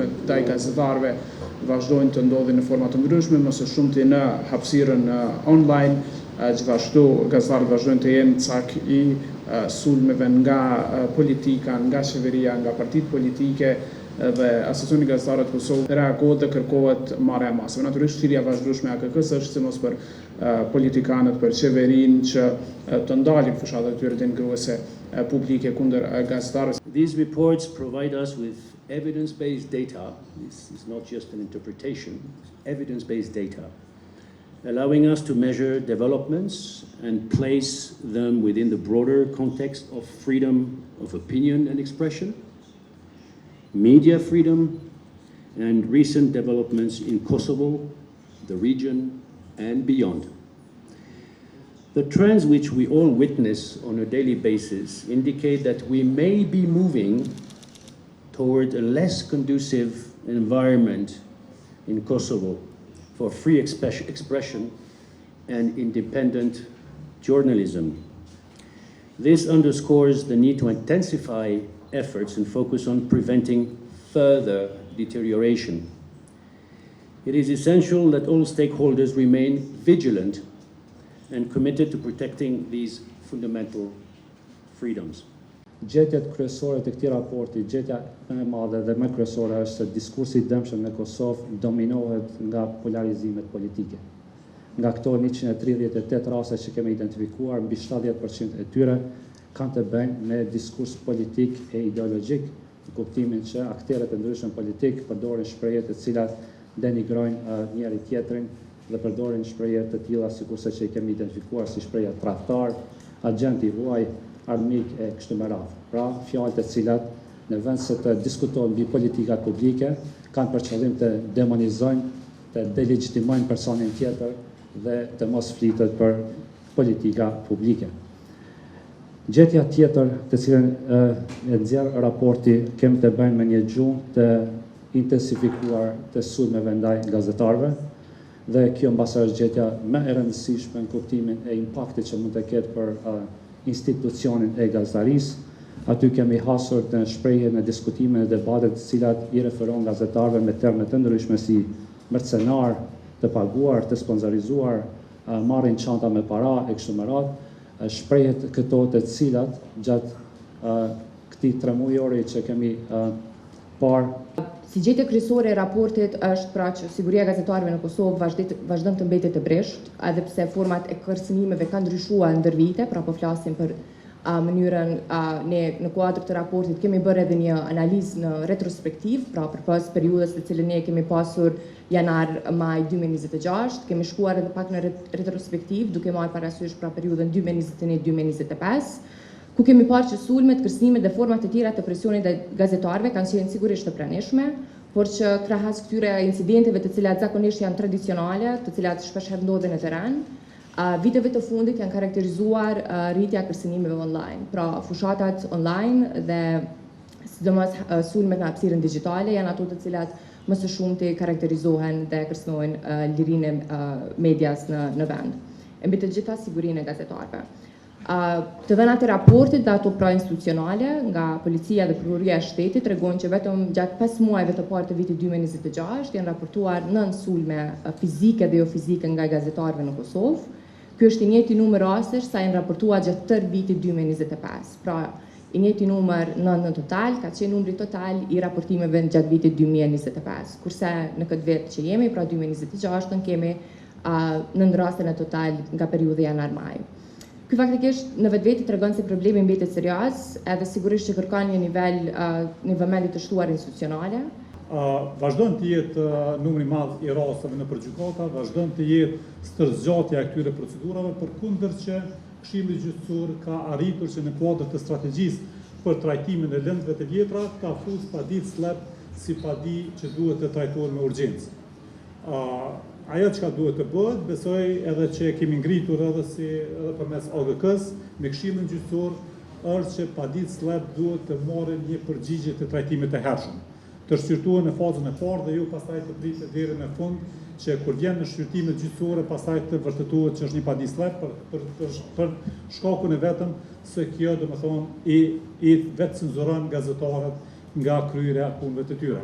censurimit ndaj gazetarëve vazhdojnë të ndodhin në forma të ndryshme, më së shumti në hapësirën online. Gjithashtu gazetarët vazhdojnë të jenë cak i sulmeve nga politika, nga qeveria, nga partitë politike, dhe Asociacioni i Gazetarëve të Kosovës reagohet dhe kërkohet marrja e masave. Natyrisht thirrja e vazhdueshme e AKK-s është sidomos për politikanët, për qeverinë që të ndalin fushatat e tyre të ngruese publike kundër gazetarëve. These reports provide us with evidence-based data. This is not just an interpretation, it's evidence-based data, allowing us to measure developments and place them within the broader context of freedom of opinion and expression, media freedom, and recent developments in Kosovo, the region, and beyond. The trends which we all witness on a daily basis indicate that we may be moving toward a less conducive environment in Kosovo for free expression and independent journalism. This underscores the need to intensify efforts and focus on preventing further deterioration. It is essential that all stakeholders remain vigilant and committed to protecting these fundamental freedoms. Gjetjet kryesore të këtij raporti, gjetja më e madhe dhe më kryesore është se diskursi i dëmshëm në Kosovë dominohet nga polarizimet politike. Nga këto 138 raste që kemi identifikuar, mbi 70% e tyre kanë të bëjnë me diskurs politik e ideologjik, në kuptimin që aktorët e ndryshëm politik përdorin shprehje të cilat denigrojnë njëri tjetrin dhe përdorin shprehje të tilla sikurse që i kemi identifikuar si shprehja tradhtar, agent i huaj, armik e kështu me radhë. Pra, fjalë të cilat në vend se të diskutojnë mbi politikat publike, kanë për qëllim të demonizojnë, të delegjitimojnë personin tjetër dhe të mos flitet për politika publike. Gjetja tjetër të cilën e nxjerr raporti kemë të bëjmë me një gjuhë të intensifikuar të sulmeve ndaj gazetarëve, dhe kjo mbas është gjetja më e rëndësishme në kuptimin e impaktit që mund të ketë për institucionin e gazetarisë. Aty kemi hasur të shprehje në diskutime në debatet të cilat i referon gazetarëve me terme të ndryshme si mercenar, të paguar, të sponsorizuar, marrin çanta me para e kështu me radhë. Shprehjet këto të cilat gjatë këtij 3 mujori që kemi parë. Si gjetje kryesore e raportit është pra që siguria e gazetarëve në Kosovë vazhdon të mbetet e breshtë, edhe pse format e kërcënimeve kanë ndryshuar ndër vite, pra po flasim për mënyrën ne në kuadër të raportit kemi bërë edhe një analizë në retrospektiv, pra përpas periudhës të cilën ne kemi pasur janar-maj 2026, kemi shkuar edhe pak në retrospektiv, duke marrë parasysh pra periudhën 2021-2025, ku kemi parë që sulmet, kërcënimet dhe format të tjera të presionit dhe gazetarëve kanë qenë sigurisht të pranishme, por që krahas këtyre incidenteve të cilat zakonisht janë tradicionale, të cilat shpeshherë ndodhen në terren, viteve të fundit janë karakterizuar rritja e kërcënimeve online. Pra, fushatat online dhe sidomos sulmet në hapësirën digjitale janë ato të cilat më së shumti karakterizohen dhe kërcënojnë lirinë e medias në vend. E mbi të gjitha sigurinë e gazetarëve. Të dhënat e raportit dhe ato pra institucionale nga policia dhe prokuroria e shtetit tregojnë që vetëm gjatë 5 muajve të parë të vitit 2026 janë raportuar 9 sulme fizike dhe jo fizike nga gazetarëve në Kosovë. Ky është i njëjti numër rastesh sa janë raportuar gjatë tërë vitit 2025. Pra, i njëjti numër 9 në total ka qenë numri total i raportimeve gjatë vitit 2025. Kurse në këtë vit që jemi, pra 2026, kemi 9 raste në total nga periudha janar-maj. Ky faktikisht në vetvete tregon se problemi mbetet serioz, edhe sigurisht që kërkon një një vëmendje të shtuar institucionale. Vazhdon të jetë numri i madh i rasteve në përgjykata, vazhdon të jetë stërzgjatja e këtyre procedurave, përkundër që Këshilli Gjyqësor ka arritur që në kuadër të strategjisë për trajtimin e lëndëve të vjetra ka fusë padit slep si padi që duhet të trajtohet me urgjencë. Ajo që ka duhet të bëhet, besoj edhe që kemi ngritur edhe përmes AKK-s me Këshillin Gjyqësor, është që padit slep duhet të marrë një përgjigje të trajtimit të hershëm, të shqyrtuar në fazën e parë dhe jo pastaj të pritet deri në fund, që kur vjen në shqyrtimet gjyqësore pastaj të vërtetohet që është një padit slep për shkakun e vetëm se kjo domethënë i vetë cenzuron gazetarët nga kryerja e punëve të tyre.